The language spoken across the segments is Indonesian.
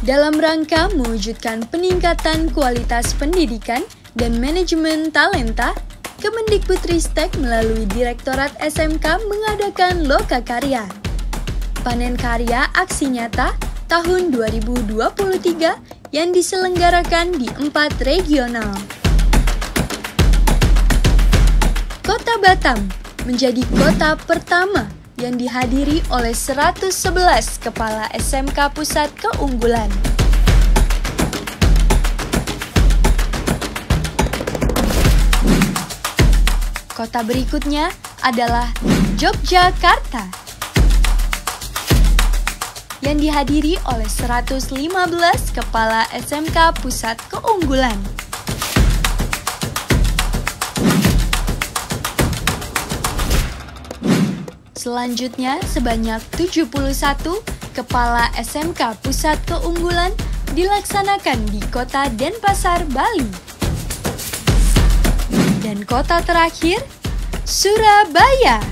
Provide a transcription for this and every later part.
Dalam rangka mewujudkan peningkatan kualitas pendidikan dan manajemen talenta, Kemendikbudristek melalui Direktorat SMK mengadakan Lokakarya. Panen Karya Aksi Nyata tahun 2023 yang diselenggarakan di 4 regional. Kota Batam menjadi kota pertama yang dihadiri oleh 111 kepala SMK Pusat Keunggulan. Kota berikutnya adalah Yogyakarta yang dihadiri oleh 115 kepala SMK Pusat Keunggulan. Selanjutnya, sebanyak 71 kepala SMK Pusat Keunggulan dilaksanakan di Kota Denpasar, Bali. Dan kota terakhir, Surabaya.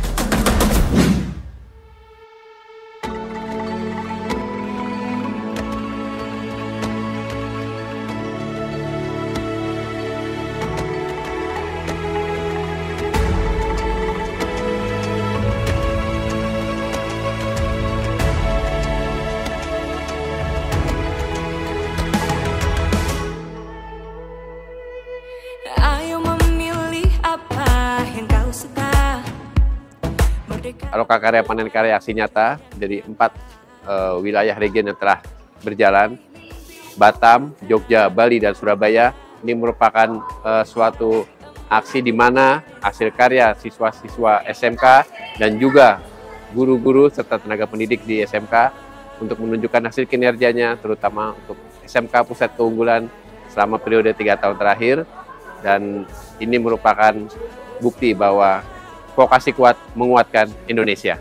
Lokakarya Panen Karya Aksi Nyata dari 4 wilayah region yang telah berjalan, Batam, Jogja, Bali, dan Surabaya. Ini merupakan suatu aksi di mana hasil karya siswa-siswa SMK dan juga guru-guru serta tenaga pendidik di SMK untuk menunjukkan hasil kinerjanya, terutama untuk SMK Pusat Keunggulan selama periode 3 tahun terakhir. Dan ini merupakan bukti bahwa vokasi kuat menguatkan Indonesia.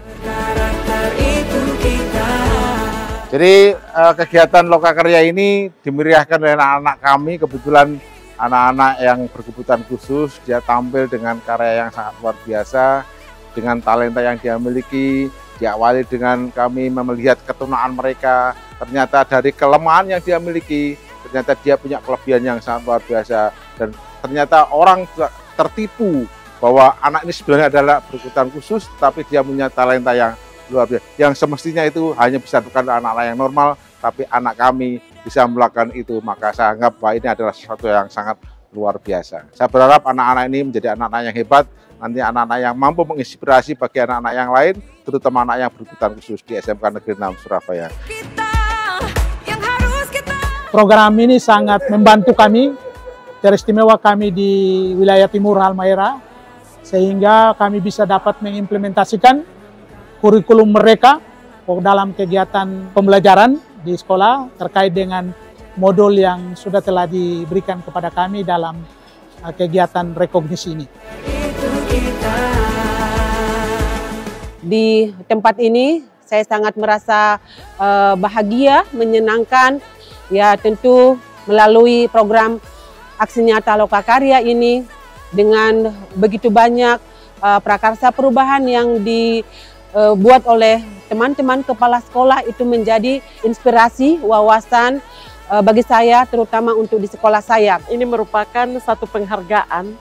Jadi kegiatan Lokakarya ini dimeriahkan oleh anak-anak kami. Kebetulan anak-anak yang berkebutuhan khusus, dia tampil dengan karya yang sangat luar biasa, dengan talenta yang dia miliki. Diawali dengan kami melihat ketunaan mereka, ternyata dari kelemahan yang dia miliki, ternyata dia punya kelebihan yang sangat luar biasa. Dan ternyata orang tertipu bahwa anak ini sebenarnya adalah berkebutuhan khusus, tapi dia punya talenta yang luar biasa. Yang semestinya itu hanya bisa dilakukan anak-anak yang normal, tapi anak kami bisa melakukan itu. Maka saya anggap bahwa ini adalah sesuatu yang sangat luar biasa. Saya berharap anak-anak ini menjadi anak-anak yang hebat, nanti anak-anak yang mampu menginspirasi bagi anak-anak yang lain, terutama anak yang berkebutuhan khusus di SMK Negeri 6 Surabaya. Program ini sangat membantu kami, teristimewa kami di wilayah Timur Halmahera, sehingga kami bisa dapat mengimplementasikan kurikulum mereka dalam kegiatan pembelajaran di sekolah terkait dengan modul yang sudah telah diberikan kepada kami dalam kegiatan rekognisi ini. Di tempat ini saya sangat merasa bahagia, menyenangkan, ya tentu melalui program Aksi Nyata Lokakarya ini dengan begitu banyak prakarsa perubahan yang dibuat oleh teman-teman kepala sekolah, itu menjadi inspirasi, wawasan bagi saya, terutama untuk di sekolah saya. Ini merupakan satu penghargaan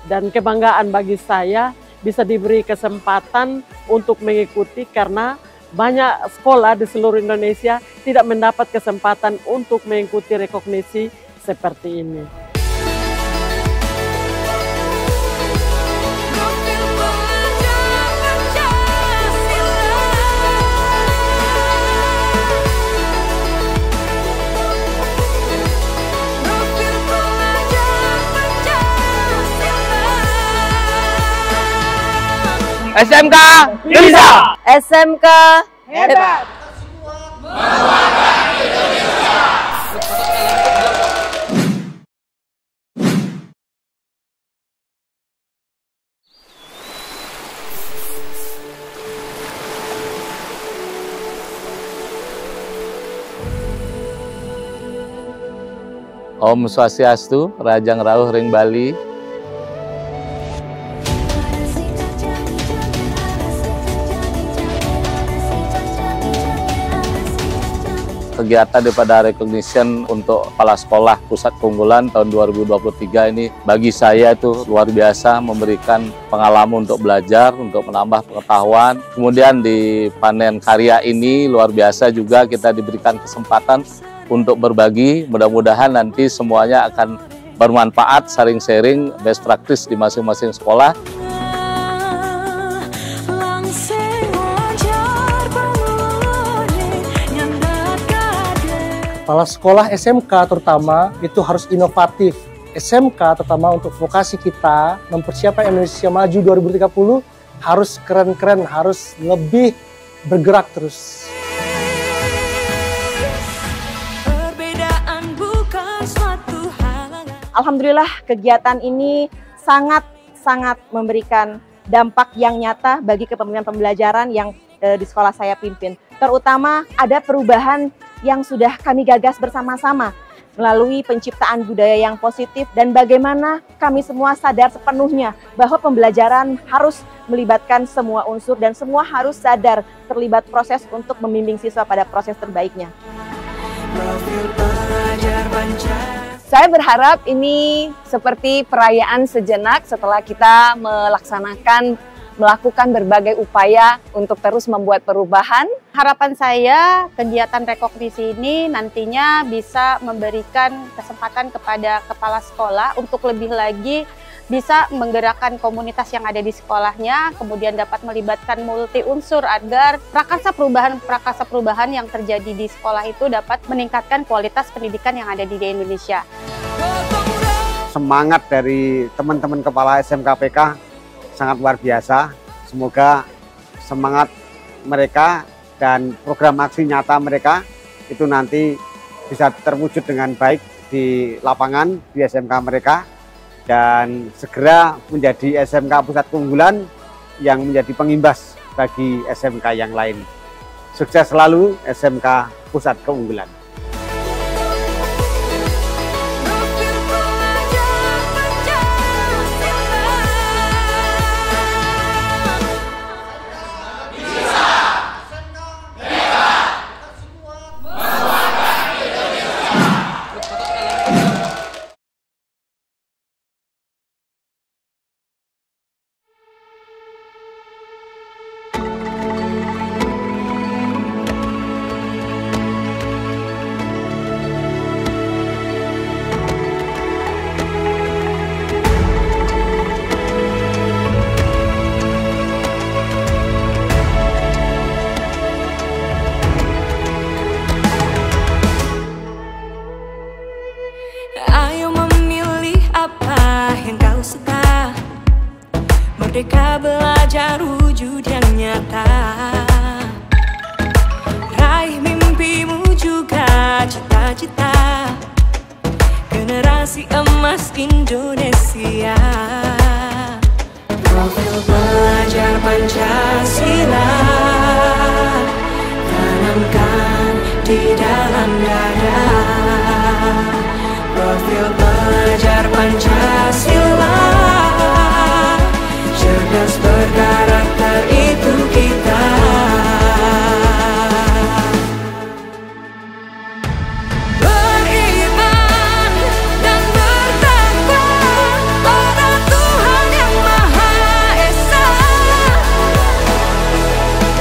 dan kebanggaan bagi saya bisa diberi kesempatan untuk mengikuti, karena banyak sekolah di seluruh Indonesia tidak mendapat kesempatan untuk mengikuti rekognisi seperti ini. SMK bisa! SMK hebat! Om Swastiastu, Rajang Rauh Ring Bali. kegiatan daripada recognition untuk kepala sekolah pusat keunggulan tahun 2023 ini bagi saya itu luar biasa, memberikan pengalaman untuk belajar, untuk menambah pengetahuan. Kemudian di panen karya ini luar biasa juga kita diberikan kesempatan untuk berbagi. Mudah-mudahan nanti semuanya akan bermanfaat, saling sharing best practice di masing-masing sekolah. Kepala sekolah SMK terutama itu harus inovatif. SMK terutama untuk vokasi kita mempersiapkan Indonesia Maju 2030 harus keren-keren, harus lebih bergerak terus. Alhamdulillah kegiatan ini sangat memberikan dampak yang nyata bagi kepemimpinan pembelajaran yang di sekolah saya pimpin. Terutama ada perubahan yang sudah kami gagas bersama-sama melalui penciptaan budaya yang positif dan bagaimana kami semua sadar sepenuhnya bahwa pembelajaran harus melibatkan semua unsur dan semua harus sadar terlibat proses untuk membimbing siswa pada proses terbaiknya. Saya berharap ini seperti perayaan sejenak setelah kita melakukan berbagai upaya untuk terus membuat perubahan. Harapan saya kegiatan rekognisi ini nantinya bisa memberikan kesempatan kepada kepala sekolah untuk lebih lagi bisa menggerakkan komunitas yang ada di sekolahnya, kemudian dapat melibatkan multi unsur agar prakarsa perubahan yang terjadi di sekolah itu dapat meningkatkan kualitas pendidikan yang ada di Indonesia. Semangat dari teman-teman kepala SMKPK sangat luar biasa. Semoga semangat mereka dan program aksi nyata mereka itu nanti bisa terwujud dengan baik di lapangan di SMK mereka dan segera menjadi SMK pusat keunggulan yang menjadi pengimbas bagi SMK yang lain. Sukses selalu SMK Pusat Keunggulan. Merdeka belajar wujud yang nyata, raih mimpimu juga cita-cita, generasi emas Indonesia. Profil pelajar Pancasila tanamkan di dalam dada. Profil pelajar Pancasila cerdas berkarakter itu kita. Beriman dan bertakwa pada Tuhan yang Maha Esa,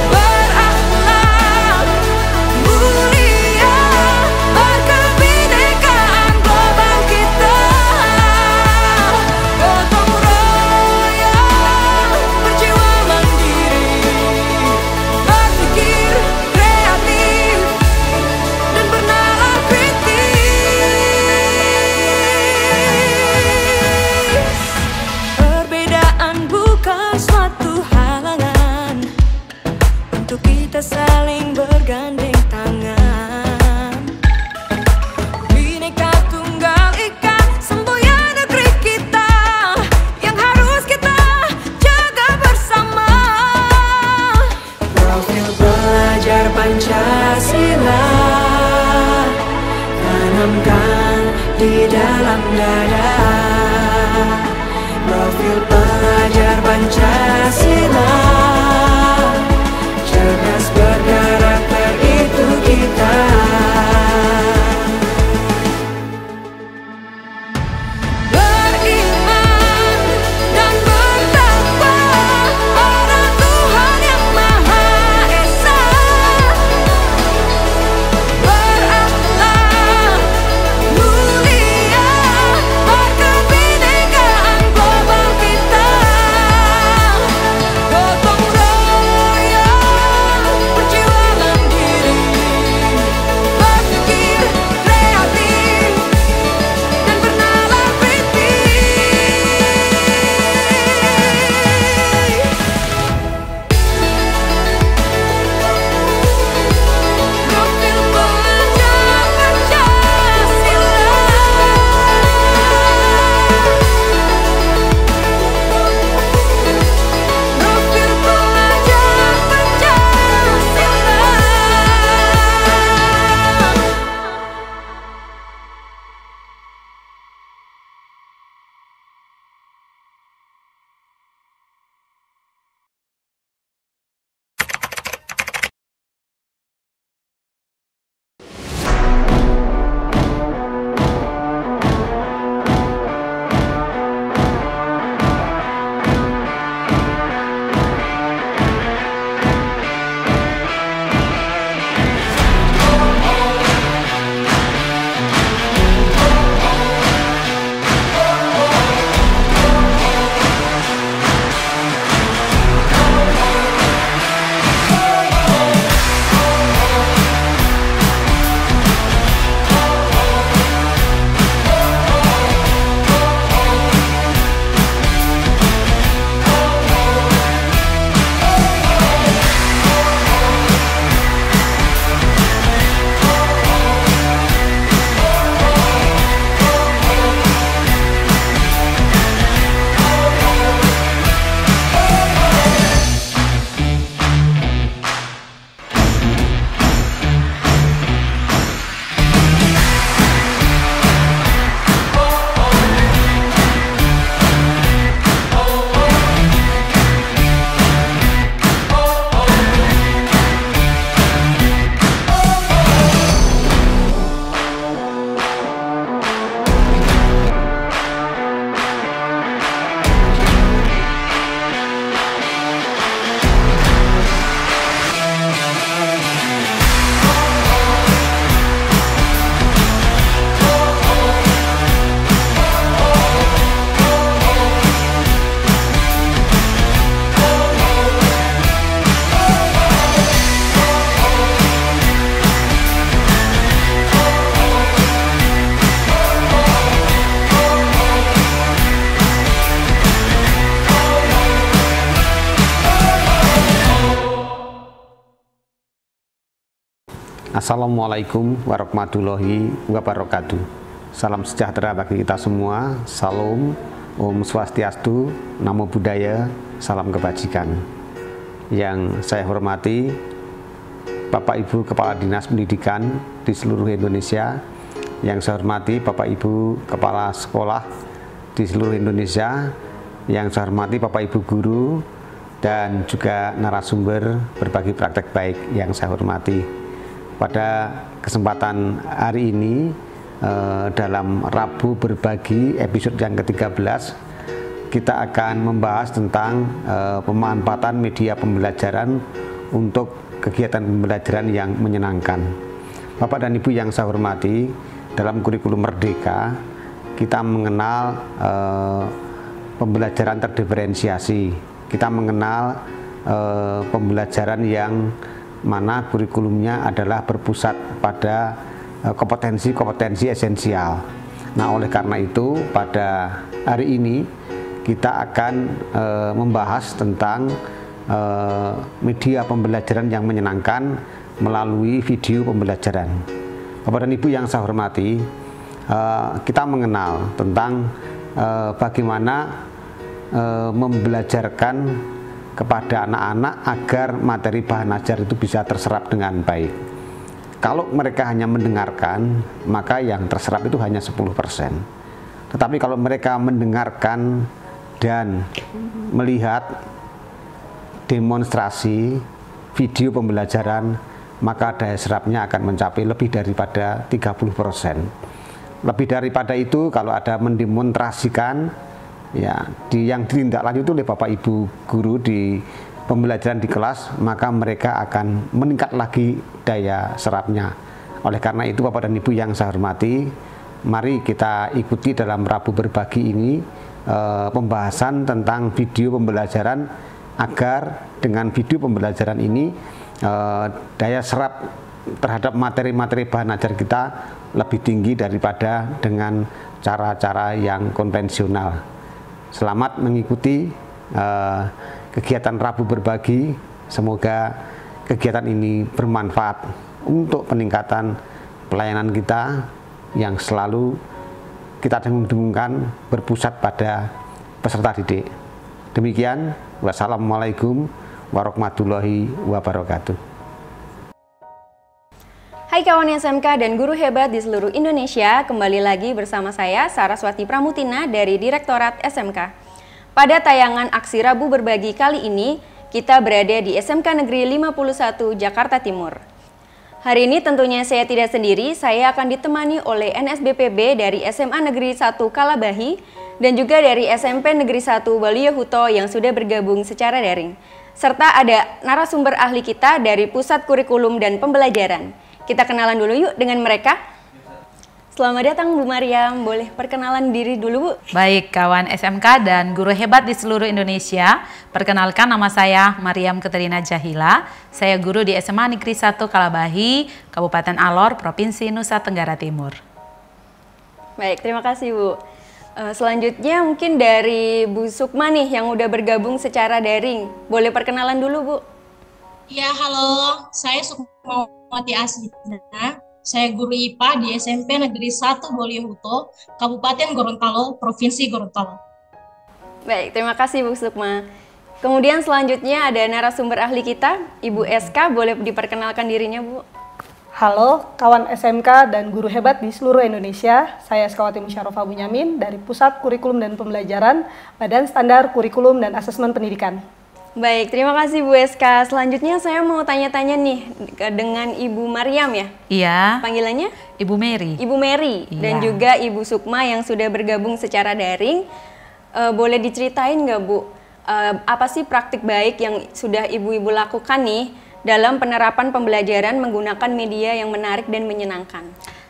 berakhlak mulia, berkebinekaan global kita. Gotong royong, berjiwa mandiri, berpikir kreatif dan bernalar kritis. Perbedaan bukan suatu halangan untuk kita saling bergandeng tangan. Bhinneka Tunggal Ika, semboyan negeri kita yang harus kita jaga bersama. Profil pelajar Pancasila tanamkan di dalam dada. Profil pelajar Pancasila cerdas berkarakter itu kita. Assalamualaikum warahmatullahi wabarakatuh. Salam sejahtera bagi kita semua. Salam, Om Swastiastu, Namo Buddhaya, salam kebajikan. Yang saya hormati Bapak Ibu Kepala Dinas Pendidikan di seluruh Indonesia, yang saya hormati Bapak Ibu Kepala Sekolah di seluruh Indonesia, yang saya hormati Bapak Ibu Guru, dan juga narasumber berbagi praktek baik yang saya hormati. Pada kesempatan hari ini dalam Rabu Berbagi episode yang ke-13 kita akan membahas tentang pemanfaatan media pembelajaran untuk kegiatan pembelajaran yang menyenangkan. Bapak dan Ibu yang saya hormati, dalam kurikulum Merdeka kita mengenal pembelajaran terdiferensiasi. Kita mengenal pembelajaran yang mana kurikulumnya adalah berpusat pada kompetensi-kompetensi esensial. Nah, oleh karena itu pada hari ini kita akan membahas tentang media pembelajaran yang menyenangkan melalui video pembelajaran. Bapak dan Ibu yang saya hormati, kita mengenal tentang bagaimana membelajarkan kepada anak-anak agar materi bahan ajar itu bisa terserap dengan baik. Kalau mereka hanya mendengarkan, maka yang terserap itu hanya 10%. Tetapi kalau mereka mendengarkan dan melihat demonstrasi video pembelajaran, maka daya serapnya akan mencapai lebih daripada 30%. Lebih daripada itu kalau ada mendemonstrasikan, ya, yang ditindaklanjuti oleh Bapak Ibu Guru di pembelajaran di kelas, maka mereka akan meningkat lagi daya serapnya. Oleh karena itu Bapak dan Ibu yang saya hormati, mari kita ikuti dalam Rabu Berbagi ini pembahasan tentang video pembelajaran, agar dengan video pembelajaran ini daya serap terhadap materi-materi bahan ajar kita lebih tinggi daripada dengan cara-cara yang konvensional. Selamat mengikuti kegiatan Rabu Berbagi. Semoga kegiatan ini bermanfaat untuk peningkatan pelayanan kita yang selalu kita dengung-dengungkan berpusat pada peserta didik. Demikian, wassalamualaikum warahmatullahi wabarakatuh. Hai kawan SMK dan guru hebat di seluruh Indonesia, kembali lagi bersama saya Saraswati Pramutina dari Direktorat SMK. Pada tayangan aksi Rabu Berbagi kali ini, kita berada di SMK Negeri 51 Jakarta Timur. Hari ini tentunya saya tidak sendiri, saya akan ditemani oleh NSBPB dari SMA Negeri 1 Kalabahi dan juga dari SMP Negeri 1 Waluyohuto yang sudah bergabung secara daring. Serta ada narasumber ahli kita dari Pusat Kurikulum dan Pembelajaran. Kita kenalan dulu yuk dengan mereka. Selamat datang Bu Mariam, boleh perkenalan diri dulu Bu? Baik kawan SMK dan guru hebat di seluruh Indonesia, perkenalkan nama saya Mariam Katerina Jahila. Saya guru di SMA Negeri 1 Kalabahi, Kabupaten Alor, Provinsi Nusa Tenggara Timur. Baik, terima kasih Bu. Selanjutnya mungkin dari Bu Sukma nih yang udah bergabung secara daring. Boleh perkenalan dulu Bu? Ya, halo, saya Sukmawati Asmita. Saya guru IPA di SMP Negeri 1 Waluyohuto, Kabupaten Gorontalo, Provinsi Gorontalo. Baik, terima kasih Bu Sukma. Kemudian selanjutnya ada narasumber ahli kita, Ibu SK, boleh diperkenalkan dirinya Bu? Halo, kawan SMK dan guru hebat di seluruh Indonesia. Saya Skawati Musyarofa Bunyamin dari Pusat Kurikulum dan Pembelajaran, Badan Standar Kurikulum dan Asesmen Pendidikan. Baik, terima kasih Bu SK. Selanjutnya saya mau tanya-tanya nih dengan Ibu Mariam ya? Iya. Panggilannya? Ibu Mary. Ibu Mary dan juga Ibu Sukma yang sudah bergabung secara daring. Boleh diceritain nggak Bu, apa sih praktik baik yang sudah ibu-ibu lakukan nih dalam penerapan pembelajaran menggunakan media yang menarik dan menyenangkan?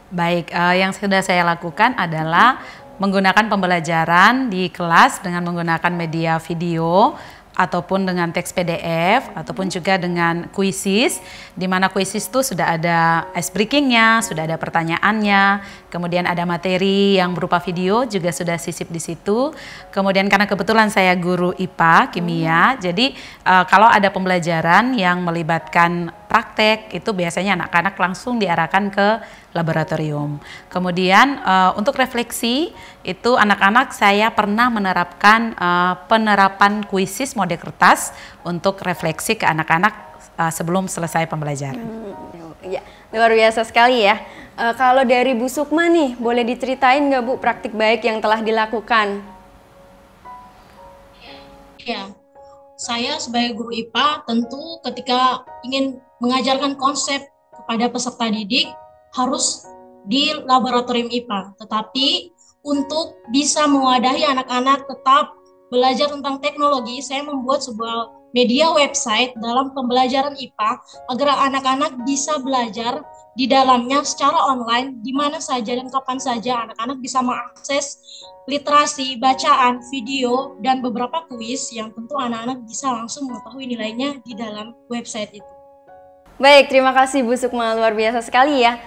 Baik, yang sudah saya lakukan adalah menggunakan pembelajaran di kelas dengan menggunakan media video, ataupun dengan teks PDF, ataupun juga dengan quizzes, di mana quizzes itu sudah ada ice breakingnya, sudah ada pertanyaannya, kemudian ada materi yang berupa video juga sudah sisip di situ. Kemudian karena kebetulan saya guru IPA, kimia, jadi kalau ada pembelajaran yang melibatkan praktek, itu biasanya anak-anak langsung diarahkan ke laboratorium. Kemudian untuk refleksi, itu anak-anak saya pernah menerapkan penerapan kuisis mode kertas untuk refleksi ke anak-anak sebelum selesai pembelajaran. Ya, luar biasa sekali ya. Kalau dari Bu Sukma nih, boleh diceritain nggak Bu praktik baik yang telah dilakukan? Ya, saya sebagai guru IPA tentu ketika ingin mengajarkan konsep kepada peserta didik harus di laboratorium IPA. Tetapi untuk bisa mewadahi anak-anak tetap belajar tentang teknologi, saya membuat sebuah media website dalam pembelajaran IPA agar anak-anak bisa belajar di dalamnya secara online di mana saja dan kapan saja anak-anak bisa mengakses literasi, bacaan, video, dan beberapa kuis yang tentu anak-anak bisa langsung mengetahui nilainya di dalam website itu. Baik, terima kasih Bu Sukma, luar biasa sekali ya.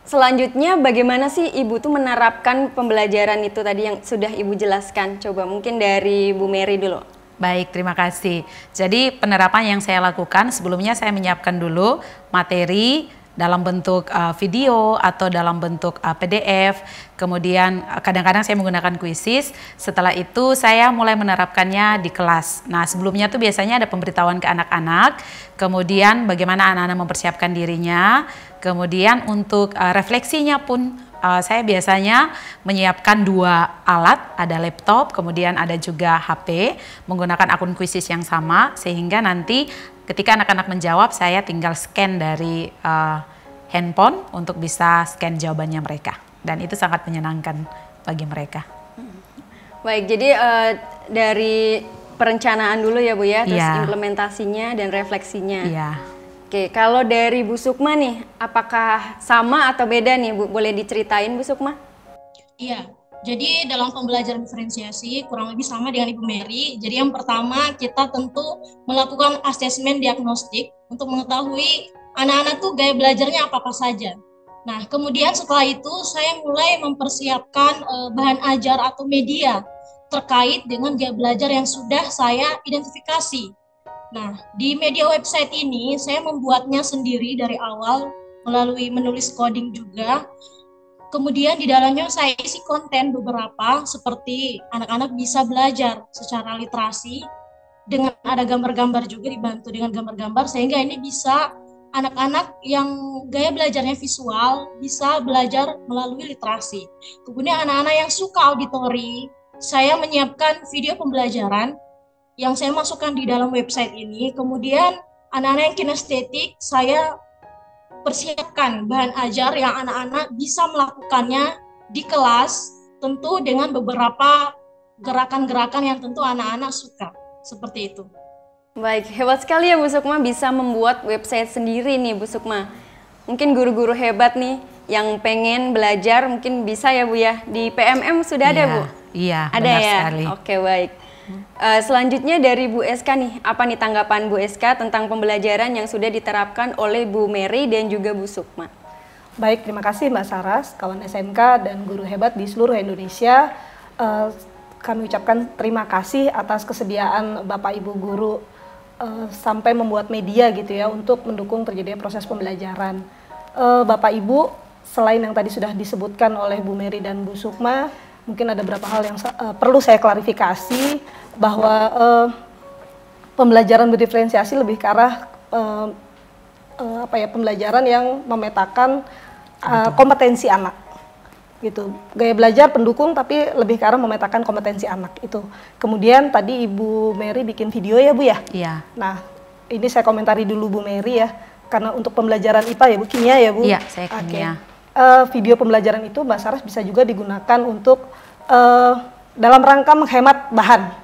Selanjutnya bagaimana sih Ibu tuh menerapkan pembelajaran itu tadi yang sudah Ibu jelaskan? Coba mungkin dari Bu Mary dulu. Baik, terima kasih. Jadi penerapan yang saya lakukan sebelumnya saya menyiapkan dulu materi dalam bentuk video atau dalam bentuk PDF. Kemudian kadang-kadang saya menggunakan kuisis. Setelah itu saya mulai menerapkannya di kelas. Nah, sebelumnya tuh biasanya ada pemberitahuan ke anak-anak, kemudian bagaimana anak-anak mempersiapkan dirinya, kemudian untuk refleksinya pun saya biasanya menyiapkan 2 alat, ada laptop, kemudian ada juga HP, menggunakan akun kuisis yang sama, sehingga nanti ketika anak-anak menjawab, saya tinggal scan dari handphone untuk bisa scan jawabannya mereka. Dan itu sangat menyenangkan bagi mereka. Baik, jadi dari perencanaan dulu ya Bu ya, terus implementasinya dan refleksinya. Iya. Oke, kalau dari Bu Sukma nih, apakah sama atau beda nih Bu? Boleh diceritain Bu Sukma? Iya, jadi dalam pembelajaran diferensiasi kurang lebih sama dengan Ibu Mary. Jadi yang pertama kita tentu melakukan asesmen diagnostik untuk mengetahui anak-anak tuh gaya belajarnya apa-apa saja. Nah, kemudian setelah itu saya mulai mempersiapkan bahan ajar atau media terkait dengan gaya belajar yang sudah saya identifikasi. Nah, di media website ini saya membuatnya sendiri dari awal melalui menulis coding juga. Kemudian di dalamnya saya isi konten beberapa seperti anak-anak bisa belajar secara literasi dengan ada gambar-gambar juga, dibantu dengan gambar-gambar sehingga ini bisa anak-anak yang gaya belajarnya visual bisa belajar melalui literasi. Kemudian anak-anak yang suka auditori, saya menyiapkan video pembelajaran yang saya masukkan di dalam website ini. Kemudian anak-anak yang kinestetik, saya persiapkan bahan ajar yang anak-anak bisa melakukannya di kelas, tentu dengan beberapa gerakan-gerakan yang tentu anak-anak suka, seperti itu. Baik, hebat sekali ya Bu Sukma bisa membuat website sendiri nih Bu Sukma. Mungkin guru-guru hebat nih yang pengen belajar mungkin bisa ya Bu ya. Di PMM sudah ada Bu? Iya, ada benar ya? sekali. Oke, baik. Selanjutnya dari Bu SK nih, apa nih tanggapan Bu SK tentang pembelajaran yang sudah diterapkan oleh Bu Mary dan juga Bu Sukma? Baik, terima kasih Mbak Saras, kawan SMK dan guru hebat di seluruh Indonesia. Kami ucapkan terima kasih atas kesediaan Bapak Ibu guru sampai membuat media gitu ya untuk mendukung terjadinya proses pembelajaran. Bapak Ibu, selain yang tadi sudah disebutkan oleh Bu Mary dan Bu Sukma, mungkin ada beberapa hal yang perlu saya klarifikasi bahwa pembelajaran berdiferensiasi lebih ke arah pembelajaran yang memetakan kompetensi anak gitu. Gaya belajar pendukung tapi lebih ke arah memetakan kompetensi anak itu. Kemudian tadi Ibu Mary bikin video ya Bu ya? Iya. Nah, ini saya komentari dulu Bu Mary ya, karena untuk pembelajaran IPA ya Bu, kimia ya Bu? Iya, saya kimia. Video pembelajaran itu Mbak Saras bisa juga digunakan untuk dalam rangka menghemat bahan.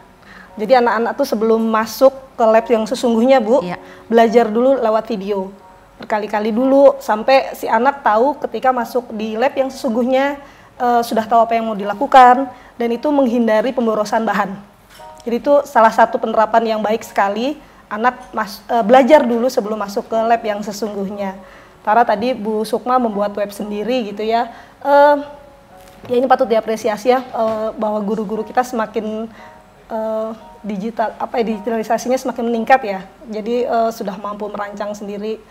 Jadi anak-anak tuh sebelum masuk ke lab yang sesungguhnya Bu, belajar dulu lewat video. Berkali-kali dulu sampai si anak tahu ketika masuk di lab yang sesungguhnya sudah tahu apa yang mau dilakukan dan itu menghindari pemborosan bahan. Jadi itu salah satu penerapan yang baik sekali, anak belajar dulu sebelum masuk ke lab yang sesungguhnya. Tara tadi Bu Sukma membuat web sendiri gitu ya. Ya ini patut diapresiasi ya bahwa guru-guru kita semakin digitalisasinya semakin meningkat ya. Jadi sudah mampu merancang sendiri.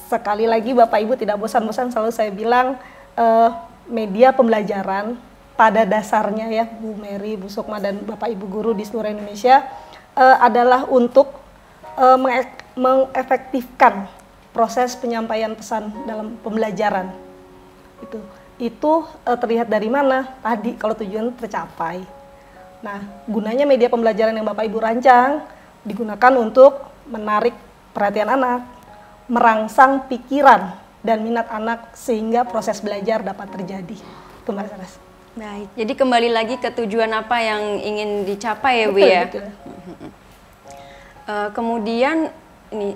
Sekali lagi Bapak Ibu tidak bosan-bosan selalu saya bilang media pembelajaran pada dasarnya ya Bu Mary, Bu Sukma dan Bapak Ibu guru di seluruh Indonesia adalah untuk mengefektifkan proses penyampaian pesan dalam pembelajaran. Itu terlihat dari mana? Tadi kalau tujuan tercapai. Nah, gunanya media pembelajaran yang Bapak Ibu rancang digunakan untuk menarik perhatian anak, merangsang pikiran dan minat anak sehingga proses belajar dapat terjadi. Itu Mbak Saras. Baik, jadi kembali lagi ke tujuan apa yang ingin dicapai ya Bu ya. Betul. Kemudian ini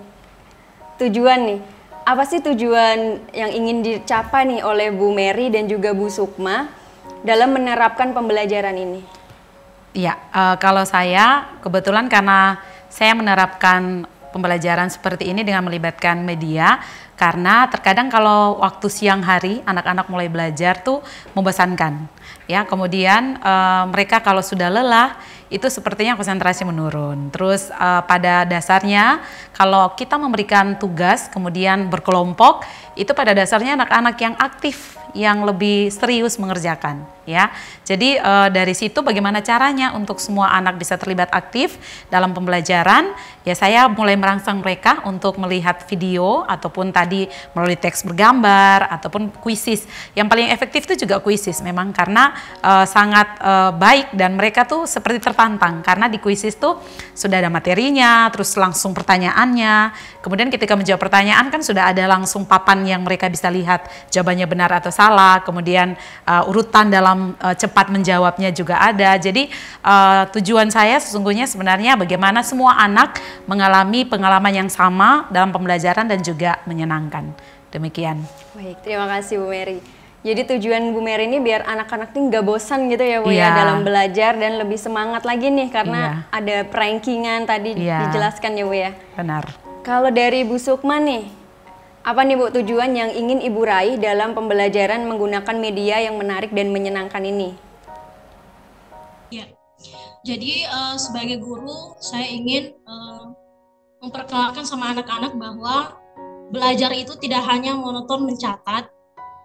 tujuan nih, apa sih tujuan yang ingin dicapai nih oleh Bu Mary dan juga Bu Sukma dalam menerapkan pembelajaran ini? Iya, kalau saya kebetulan karena saya menerapkan pembelajaran seperti ini dengan melibatkan media, karena terkadang kalau waktu siang hari anak-anak mulai belajar tuh membosankan, ya. Kemudian mereka kalau sudah lelah itu sepertinya konsentrasi menurun. Terus pada dasarnya kalau kita memberikan tugas kemudian berkelompok, itu pada dasarnya anak-anak yang aktif, yang lebih serius mengerjakan, ya. Jadi dari situ bagaimana caranya untuk semua anak bisa terlibat aktif dalam pembelajaran, ya saya mulai merangsang mereka untuk melihat video ataupun tadi melalui teks bergambar ataupun kuisis. Yang paling efektif itu juga kuisis memang karena sangat baik dan mereka tuh seperti tertantang karena di kuisis tuh sudah ada materinya, terus langsung pertanyaannya. Kemudian ketika menjawab pertanyaan kan sudah ada langsung papan yang mereka bisa lihat jawabannya benar atau salah, kemudian urutan dalam cepat menjawabnya juga ada. Jadi tujuan saya sesungguhnya sebenarnya bagaimana semua anak mengalami pengalaman yang sama dalam pembelajaran dan juga menyenangkan. Demikian. Baik, terima kasih Bu Mary. Jadi tujuan Bu Mary ini biar anak-anak ini nggak bosan gitu ya Bu ya dalam belajar dan lebih semangat lagi nih karena ada perankingan tadi dijelaskan ya Bu ya. Benar. Kalau dari Bu Sukma nih, apa nih Bu tujuan yang ingin Ibu raih dalam pembelajaran menggunakan media yang menarik dan menyenangkan ini? Ya, jadi sebagai guru saya ingin memperkenalkan sama anak-anak bahwa belajar itu tidak hanya monoton mencatat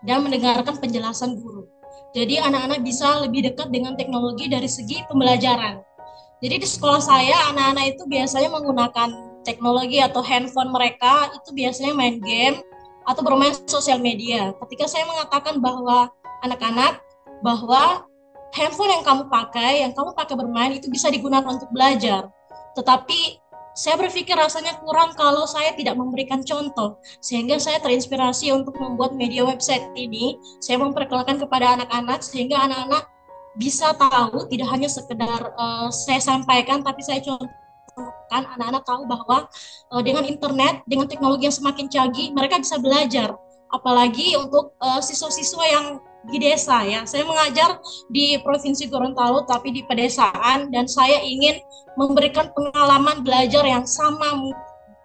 dan mendengarkan penjelasan guru. Jadi anak-anak bisa lebih dekat dengan teknologi dari segi pembelajaran. Jadi di sekolah saya anak-anak itu biasanya menggunakan teknologi atau handphone mereka itu biasanya main game atau bermain sosial media. Ketika saya mengatakan bahwa anak-anak bahwa handphone yang kamu pakai bermain itu bisa digunakan untuk belajar. Tetapi saya berpikir rasanya kurang kalau saya tidak memberikan contoh. Sehingga saya terinspirasi untuk membuat media website ini. Saya memperkenalkan kepada anak-anak sehingga anak-anak bisa tahu tidak hanya sekedar saya sampaikan tapi saya contohkan. Anak-anak tahu bahwa dengan internet, dengan teknologi yang semakin canggih, mereka bisa belajar. Apalagi untuk siswa-siswa yang di desa ya. Saya mengajar di Provinsi Gorontalo tapi di pedesaan dan saya ingin memberikan pengalaman belajar yang sama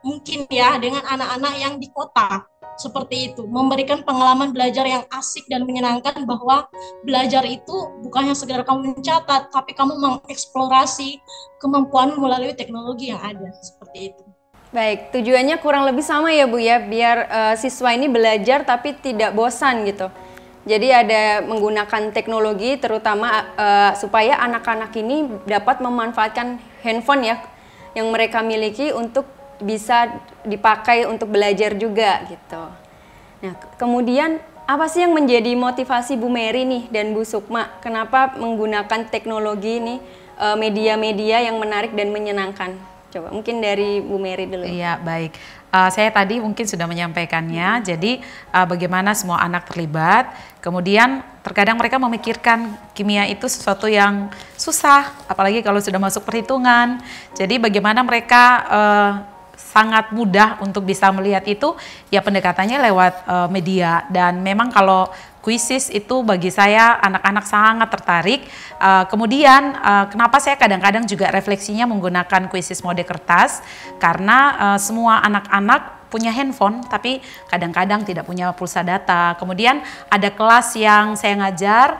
mungkin ya dengan anak-anak yang di kota. Seperti itu, memberikan pengalaman belajar yang asik dan menyenangkan bahwa belajar itu bukannya sekedar kamu mencatat, tapi kamu mengeksplorasi kemampuan melalui teknologi yang ada, seperti itu. Baik, tujuannya kurang lebih sama ya Bu ya, biar siswa ini belajar tapi tidak bosan gitu. Jadi ada menggunakan teknologi terutama supaya anak-anak ini dapat memanfaatkan handphone ya yang mereka miliki untuk bisa dipakai untuk belajar juga gitu. Nah, kemudian apa sih yang menjadi motivasi Bu Mary nih dan Bu Sukma? Kenapa menggunakan teknologi ini, media-media yang menarik dan menyenangkan? Coba mungkin dari Bu Mary dulu. Iya, baik. Saya tadi mungkin sudah menyampaikannya. Jadi bagaimana semua anak terlibat. Kemudian terkadang mereka memikirkan kimia itu sesuatu yang susah, apalagi kalau sudah masuk perhitungan. Jadi bagaimana mereka sangat mudah untuk bisa melihat itu, ya pendekatannya lewat media. Dan memang kalau kuisis itu bagi saya anak-anak sangat tertarik. Kemudian kenapa saya kadang-kadang juga refleksinya menggunakan kuisis mode kertas, karena semua anak-anak punya handphone, tapi kadang-kadang tidak punya pulsa data. Kemudian ada kelas yang saya ngajar,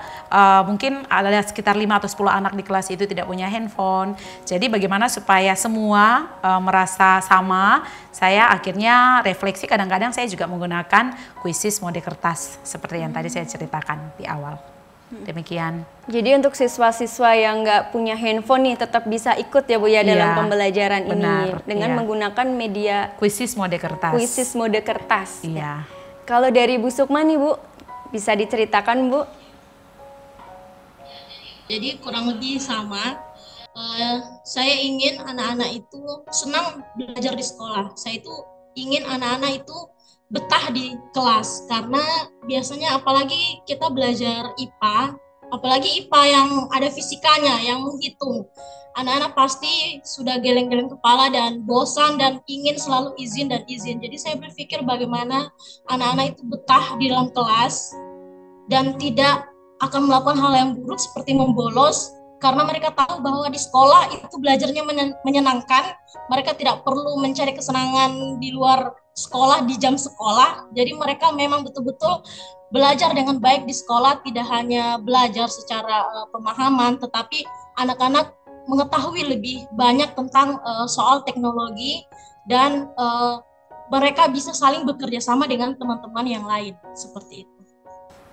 mungkin ada sekitar 5 atau 10 anak di kelas itu tidak punya handphone. Jadi bagaimana supaya semua merasa sama, saya akhirnya refleksi, kadang-kadang saya juga menggunakan kuisis mode kertas, seperti yang tadi saya ceritakan di awal. Demikian. Jadi untuk siswa-siswa yang nggak punya handphone nih tetap bisa ikut ya Bu ya dalam pembelajaran ini dengan menggunakan media kuisis mode kertas. Kuisis mode kertas. Iya. Kalau dari Bu Sukma nih Bu, bisa diceritakan Bu? Jadi kurang lebih sama. Saya ingin anak-anak itu senang belajar di sekolah. Saya itu ingin anak-anak itu betah di kelas, karena biasanya apalagi kita belajar IPA, apalagi IPA yang ada fisikanya, yang menghitung, anak-anak pasti sudah geleng-geleng kepala dan bosan dan ingin selalu izin dan izin. Jadi saya berpikir bagaimana anak-anak itu betah di dalam kelas dan tidak akan melakukan hal yang buruk seperti membolos, karena mereka tahu bahwa di sekolah itu belajarnya menyenangkan, mereka tidak perlu mencari kesenangan di luar sekolah, di jam sekolah. Jadi mereka memang betul-betul belajar dengan baik di sekolah, tidak hanya belajar secara pemahaman, tetapi anak-anak mengetahui lebih banyak tentang soal teknologi dan mereka bisa saling bekerja sama dengan teman-teman yang lain, seperti itu.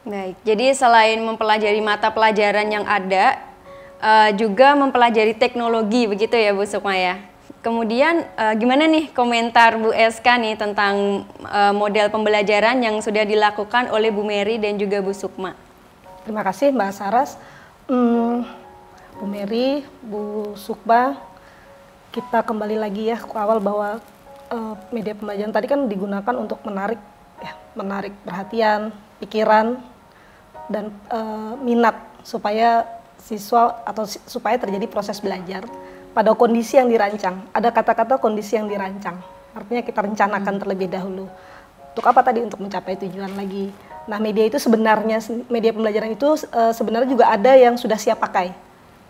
Baik, jadi selain mempelajari mata pelajaran yang ada, juga mempelajari teknologi, begitu ya Bu Sukma ya? Kemudian gimana nih komentar Bu SK nih tentang model pembelajaran yang sudah dilakukan oleh Bu Mary dan juga Bu Sukma? Terima kasih Mbak Saras, Bu Mary, Bu Sukma. Kita kembali lagi ya ke awal bahwa media pembelajaran tadi kan digunakan untuk menarik perhatian, pikiran, dan minat supaya siswa atau supaya terjadi proses belajar pada kondisi yang dirancang. Ada kata-kata kondisi yang dirancang, artinya kita rencanakan terlebih dahulu. Untuk apa tadi? Untuk mencapai tujuan lagi. Nah, media itu sebenarnya, media pembelajaran itu sebenarnya juga ada yang sudah siap pakai.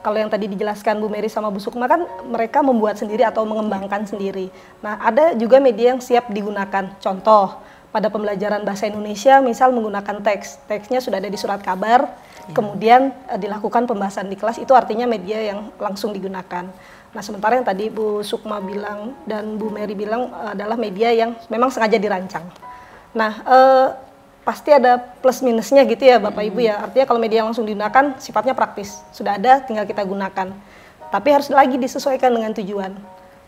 Kalau yang tadi dijelaskan Bu Mary sama Bu Sukma kan mereka membuat sendiri atau mengembangkan sendiri. Nah, ada juga media yang siap digunakan. Contoh, pada pembelajaran bahasa Indonesia misal menggunakan teks. Teksnya sudah ada di surat kabar, kemudian dilakukan pembahasan di kelas, itu artinya media yang langsung digunakan. Nah, sementara yang tadi Bu Sukma bilang dan Bu Mary bilang adalah media yang memang sengaja dirancang. Nah, pasti ada plus minusnya gitu ya Bapak Ibu ya. Artinya kalau media yang langsung digunakan sifatnya praktis, sudah ada tinggal kita gunakan. Tapi harus lagi disesuaikan dengan tujuan.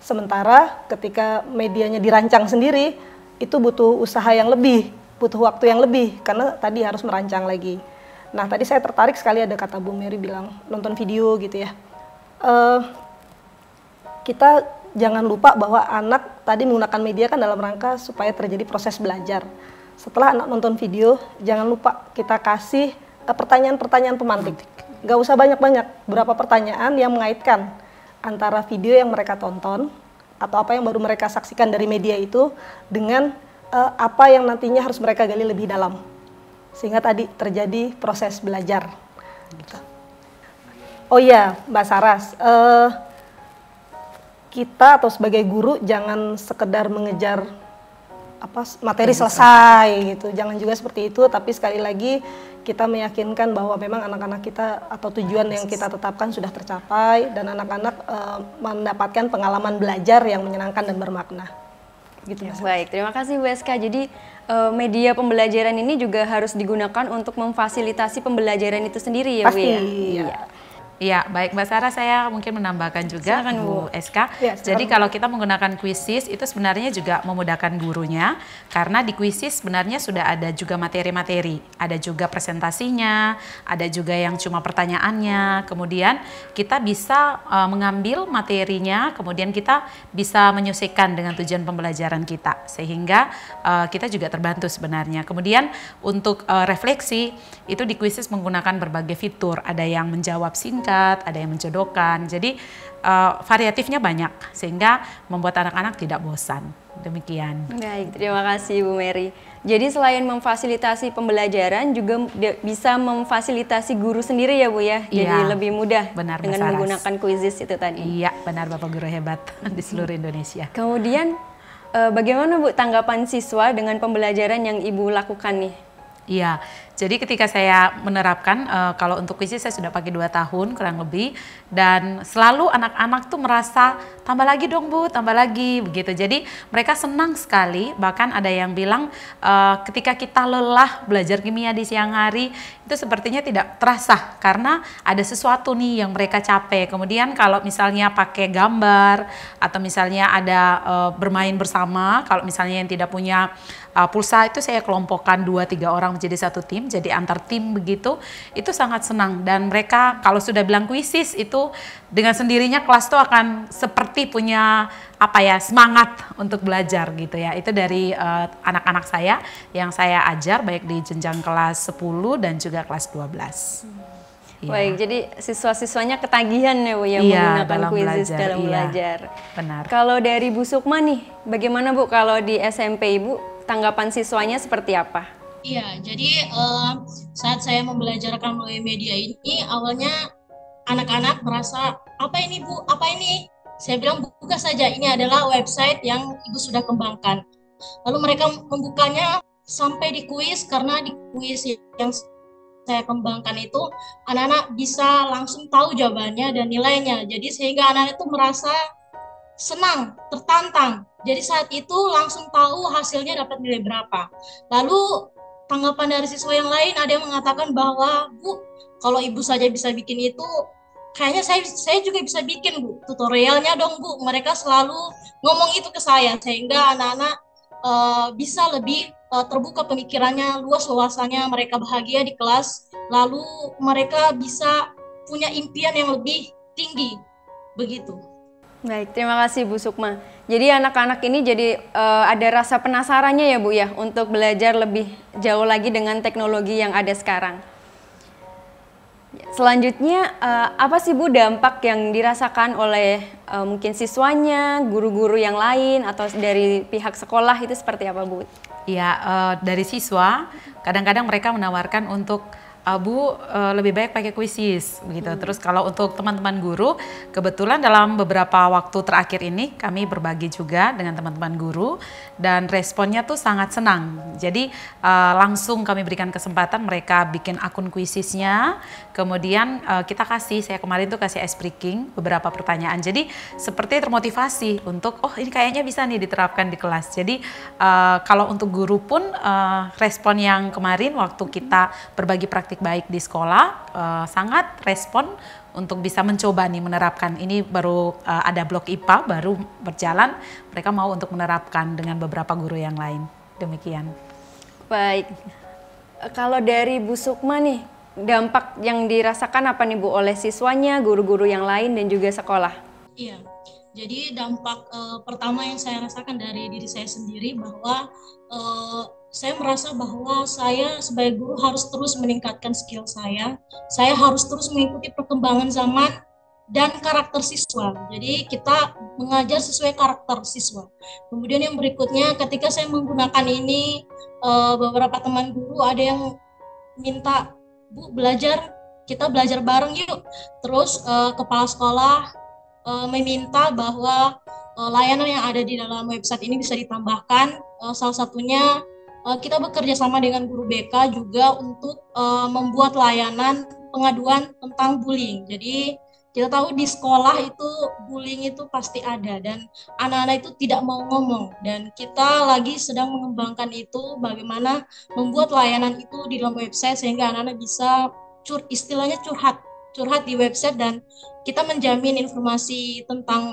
Sementara ketika medianya dirancang sendiri, itu butuh usaha yang lebih, butuh waktu yang lebih, karena tadi harus merancang lagi. Nah, tadi saya tertarik sekali ada kata Bu Mary bilang nonton video gitu ya. Kita jangan lupa bahwa anak tadi menggunakan media kan dalam rangka supaya terjadi proses belajar. Setelah anak nonton video, jangan lupa kita kasih pertanyaan-pertanyaan pemantik. Gak usah banyak-banyak, beberapa pertanyaan yang mengaitkan antara video yang mereka tonton atau apa yang baru mereka saksikan dari media itu dengan apa yang nantinya harus mereka gali lebih dalam. Sehingga tadi terjadi proses belajar. Oh iya, Mbak Saras, kita atau sebagai guru jangan sekedar mengejar materi selesai gitu, jangan juga seperti itu. Tapi sekali lagi kita meyakinkan bahwa memang anak-anak kita atau tujuan yang kita tetapkan sudah tercapai dan anak-anak mendapatkan pengalaman belajar yang menyenangkan dan bermakna. Gitu, ya, baik, terima kasih Bu SK. Jadi media pembelajaran ini juga harus digunakan untuk memfasilitasi pembelajaran itu sendiri ya Bu ya? Iya. Iya, baik Mbak Sarah, saya mungkin menambahkan juga Bu SK. Ya, jadi kalau kita menggunakan kuisis itu sebenarnya juga memudahkan gurunya, karena di kuisis sebenarnya sudah ada juga materi-materi, ada juga presentasinya, ada juga yang cuma pertanyaannya. Kemudian kita bisa mengambil materinya, kemudian kita bisa menyesuaikan dengan tujuan pembelajaran kita, sehingga kita juga terbantu sebenarnya. Kemudian untuk refleksi itu di kuisis menggunakan berbagai fitur, ada yang menjawab singkat, ada yang menjodohkan, jadi variatifnya banyak sehingga membuat anak-anak tidak bosan. Demikian. Baik, terima kasih Bu Mary. Jadi selain memfasilitasi pembelajaran juga bisa memfasilitasi guru sendiri ya Bu ya, jadi lebih mudah dengan menggunakan kuisis itu tadi. Iya, benar Bapak Guru hebat di seluruh Indonesia. Kemudian bagaimana Bu tanggapan siswa dengan pembelajaran yang Ibu lakukan nih? Iya, jadi ketika saya menerapkan, kalau untuk kuisis saya sudah pakai 2 tahun kurang lebih, dan selalu anak-anak tuh merasa tambah lagi dong Bu, tambah lagi begitu. Jadi mereka senang sekali, bahkan ada yang bilang ketika kita lelah belajar kimia di siang hari itu sepertinya tidak terasa karena ada sesuatu nih yang mereka capek. Kemudian kalau misalnya pakai gambar atau misalnya ada bermain bersama, kalau misalnya yang tidak punya pulsa itu saya kelompokkan 2-3 orang menjadi satu tim, jadi antar tim begitu, itu sangat senang. Dan mereka kalau sudah bilang kuisis itu dengan sendirinya kelas itu akan seperti punya apa ya, semangat untuk belajar gitu ya. Itu dari anak-anak saya yang saya ajar baik di jenjang kelas 10 dan juga kelas 12. Baik, jadi siswa-siswanya ketagihan ya Bu yang menggunakan kuisis dalam belajar. Benar. Kalau dari Bu Sukma nih, bagaimana Bu kalau di SMP Ibu tanggapan siswanya seperti apa? Iya, jadi saat saya membelajarkan melalui media ini, awalnya anak-anak merasa, apa ini Bu, apa ini? Saya bilang buka saja, ini adalah website yang Ibu sudah kembangkan. Lalu mereka membukanya sampai di kuis, karena di kuis yang saya kembangkan itu, anak-anak bisa langsung tahu jawabannya dan nilainya. Jadi sehingga anak-anak itu merasa senang, tertantang. Jadi saat itu langsung tahu hasilnya dapat nilai berapa. Lalu tanggapan dari siswa yang lain, ada yang mengatakan bahwa Bu, kalau Ibu saja bisa bikin itu, kayaknya saya juga bisa bikin Bu. Tutorialnya dong Bu. Mereka selalu ngomong itu ke saya sehingga anak-anak bisa lebih terbuka pemikirannya, luas wawasannya, mereka bahagia di kelas. Lalu mereka bisa punya impian yang lebih tinggi. Begitu. Baik, terima kasih Bu Sukma. Jadi anak-anak ini jadi ada rasa penasarannya ya Bu ya untuk belajar lebih jauh lagi dengan teknologi yang ada sekarang. Selanjutnya apa sih Bu dampak yang dirasakan oleh mungkin siswanya, guru-guru yang lain atau dari pihak sekolah itu seperti apa Bu? Ya, dari siswa kadang-kadang mereka menawarkan untuk Bu lebih baik pakai kuisis begitu. Terus kalau untuk teman-teman guru, kebetulan dalam beberapa waktu terakhir ini kami berbagi juga dengan teman-teman guru dan responnya tuh sangat senang. Jadi langsung kami berikan kesempatan mereka bikin akun kuisisnya, kemudian saya kemarin tuh kasih ice breaking beberapa pertanyaan. Jadi seperti termotivasi untuk ini kayaknya bisa nih diterapkan di kelas. Jadi kalau untuk guru pun respon yang kemarin waktu kita berbagi praktik baik di sekolah sangat respon untuk bisa mencoba nih menerapkan. Ini baru ada blok IPA baru berjalan, mereka mau untuk menerapkan dengan beberapa guru yang lain. Demikian. Baik, kalau dari Bu Sukma nih, dampak yang dirasakan apa nih Bu oleh siswanya, guru-guru yang lain dan juga sekolah? Iya, jadi dampak pertama yang saya rasakan dari diri saya sendiri bahwa saya merasa bahwa saya sebagai guru harus terus meningkatkan skill saya harus terus mengikuti perkembangan zaman dan karakter siswa. Jadi kita mengajar sesuai karakter siswa. Kemudian yang berikutnya, ketika saya menggunakan ini, beberapa teman guru ada yang minta, Bu kita belajar bareng yuk. Terus kepala sekolah meminta bahwa layanan yang ada di dalam website ini bisa ditambahkan. Salah satunya kita bekerja sama dengan guru BK juga untuk membuat layanan pengaduan tentang bullying. Jadi kita tahu di sekolah itu bullying itu pasti ada dan anak-anak itu tidak mau ngomong, dan kita lagi sedang mengembangkan itu bagaimana membuat layanan itu di dalam website sehingga anak-anak bisa istilahnya curhat di website, dan kita menjamin informasi tentang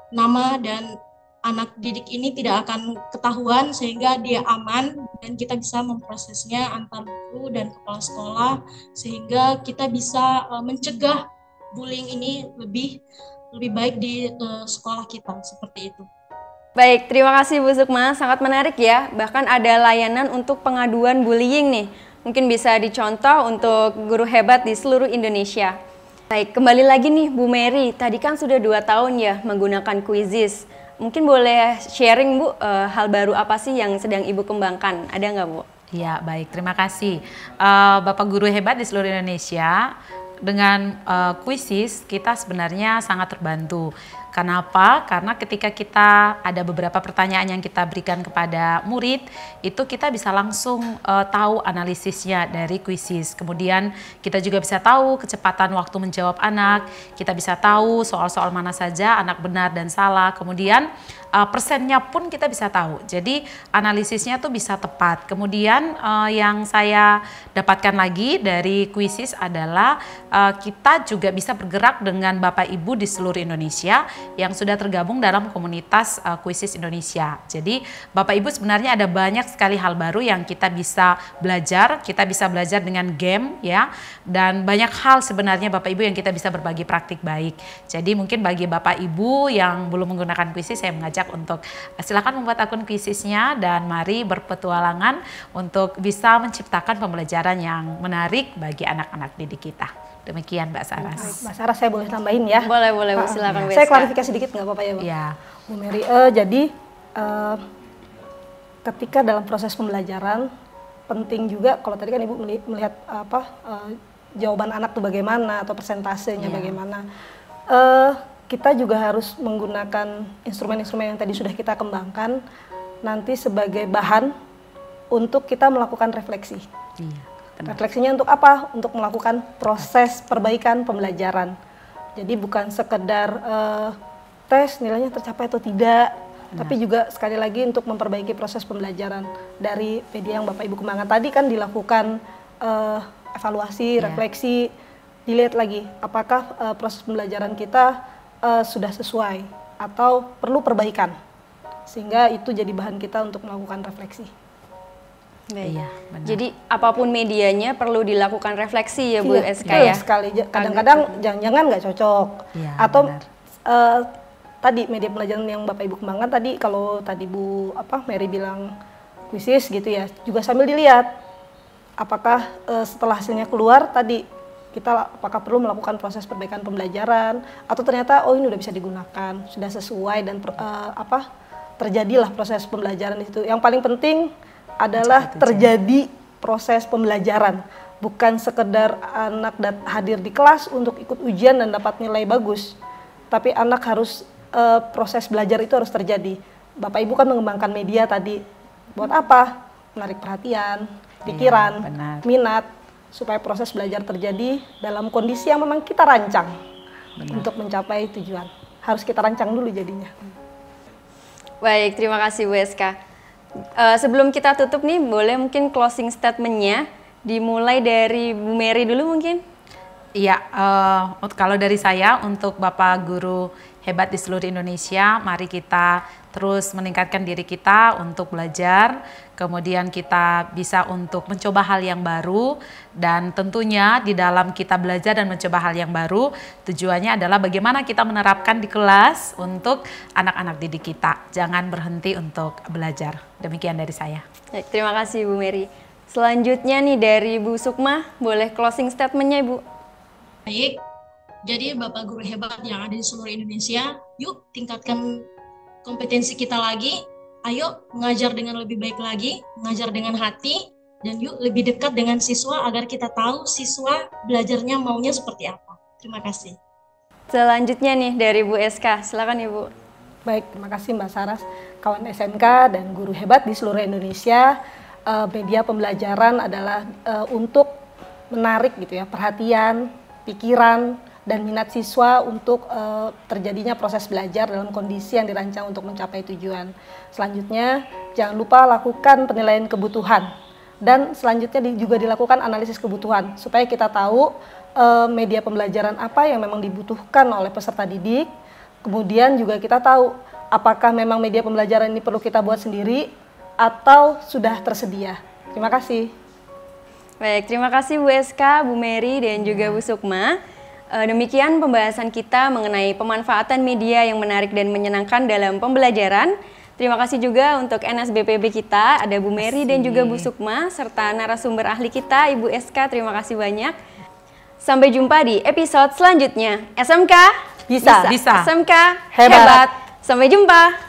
nama dan anak didik ini tidak akan ketahuan sehingga dia aman, dan kita bisa memprosesnya antar guru dan kepala sekolah sehingga kita bisa mencegah bullying ini lebih baik di sekolah kita, seperti itu. Baik, terima kasih Bu Sukma, sangat menarik ya. Bahkan ada layanan untuk pengaduan bullying nih. Mungkin bisa dicontoh untuk guru hebat di seluruh Indonesia. Baik, kembali lagi nih Bu Mary, tadi kan sudah 2 tahun ya menggunakan kuisis. Mungkin boleh sharing Bu, hal baru apa sih yang sedang Ibu kembangkan? Ada nggak Bu? Ya, baik, terima kasih. Bapak guru hebat di seluruh Indonesia, dengan kuisis kita sebenarnya sangat terbantu. Kenapa? Karena ketika kita ada beberapa pertanyaan yang kita berikan kepada murid, itu kita bisa langsung tahu analisisnya dari kuisis. Kemudian kita juga bisa tahu kecepatan waktu menjawab anak, kita bisa tahu soal-soal mana saja anak benar dan salah, kemudian persennya pun kita bisa tahu. Jadi analisisnya tuh bisa tepat. Kemudian yang saya dapatkan lagi dari kuisis adalah kita juga bisa bergerak dengan Bapak Ibu di seluruh Indonesia yang sudah tergabung dalam komunitas kuisis Indonesia. Jadi Bapak Ibu sebenarnya ada banyak sekali hal baru yang kita bisa belajar dengan game ya, dan banyak hal sebenarnya Bapak Ibu yang kita bisa berbagi praktik baik. Jadi mungkin bagi Bapak Ibu yang belum menggunakan kuisis, saya mengajak untuk silakan membuat akun kuisisnya dan mari berpetualangan untuk bisa menciptakan pembelajaran yang menarik bagi anak-anak didik kita. Demikian Mbak Saras. Mbak Saras, saya boleh tambahin ya? Boleh, silakan. Saya klarifikasi dikit nggak apa-apa ya, Bu? Ya. Bu Mary, jadi ketika dalam proses pembelajaran penting juga, kalau tadi kan Ibu melihat jawaban anak tuh bagaimana atau persentasenya bagaimana, kita juga harus menggunakan instrumen-instrumen yang tadi sudah kita kembangkan nanti sebagai bahan untuk kita melakukan refleksi. Refleksinya untuk apa? Untuk melakukan proses perbaikan pembelajaran. Jadi bukan sekedar tes nilainya tercapai atau tidak, tapi juga sekali lagi untuk memperbaiki proses pembelajaran dari media yang Bapak Ibu kembangkan tadi kan dilakukan evaluasi, refleksi, dilihat lagi apakah proses pembelajaran kita sudah sesuai atau perlu perbaikan, sehingga itu jadi bahan kita untuk melakukan refleksi. Baik. Iya, jadi apapun medianya perlu dilakukan refleksi ya Bu SK ya. Sekali. Kadang-kadang jangan-jangan nggak cocok. Ya, atau tadi media pembelajaran yang Bapak Ibu kembangkan tadi, kalau tadi Bu Mary bilang kuisis gitu ya, juga sambil dilihat apakah setelah hasilnya keluar tadi kita apakah perlu melakukan proses perbaikan pembelajaran atau ternyata ini udah bisa digunakan, sudah sesuai dan terjadilah proses pembelajaran di situ. Yang paling penting adalah terjadi proses pembelajaran, bukan sekedar anak hadir di kelas untuk ikut ujian dan dapat nilai bagus, tapi anak harus proses belajar itu harus terjadi. Bapak Ibu kan mengembangkan media tadi, buat apa? Menarik perhatian, pikiran, minat, supaya proses belajar terjadi dalam kondisi yang memang kita rancang untuk mencapai tujuan. Harus kita rancang dulu jadinya. Baik, terima kasih Bu SK. Sebelum kita tutup nih, boleh mungkin closing statement-nya dimulai dari Bu Mary dulu mungkin? Iya, kalau dari saya untuk Bapak Guru hebat di seluruh Indonesia, mari kita terus meningkatkan diri kita untuk belajar, kemudian kita bisa untuk mencoba hal yang baru, dan tentunya di dalam kita belajar dan mencoba hal yang baru, tujuannya adalah bagaimana kita menerapkan di kelas untuk anak-anak didik kita. Jangan berhenti untuk belajar. Demikian dari saya. Baik, terima kasih Bu Mary. Selanjutnya nih dari Bu Sukma, boleh closing statement-nya Ibu? Baik, jadi Bapak Guru hebat yang ada di seluruh Indonesia, yuk tingkatkan kompetensi kita lagi, ayo mengajar dengan lebih baik lagi, mengajar dengan hati, dan yuk lebih dekat dengan siswa agar kita tahu siswa belajarnya maunya seperti apa. Terima kasih. Selanjutnya nih dari Bu SK, silakan Ibu. Baik, terima kasih Mbak Saras. Kawan SMK dan guru hebat di seluruh Indonesia, media pembelajaran adalah untuk menarik gitu ya, perhatian, pikiran, dan minat siswa untuk terjadinya proses belajar dalam kondisi yang dirancang untuk mencapai tujuan. Selanjutnya, jangan lupa lakukan penilaian kebutuhan. Dan selanjutnya juga dilakukan analisis kebutuhan, supaya kita tahu media pembelajaran apa yang memang dibutuhkan oleh peserta didik. Kemudian juga kita tahu apakah memang media pembelajaran ini perlu kita buat sendiri atau sudah tersedia. Terima kasih. Baik, terima kasih Bu SK, Bu Mary, dan juga Bu Sukma. Demikian pembahasan kita mengenai pemanfaatan media yang menarik dan menyenangkan dalam pembelajaran. Terima kasih juga untuk NSBPB kita, ada Bu Mary dan juga Bu Sukma, serta narasumber ahli kita, Ibu SK, terima kasih banyak. Sampai jumpa di episode selanjutnya. SMK bisa. SMK hebat. Sampai jumpa.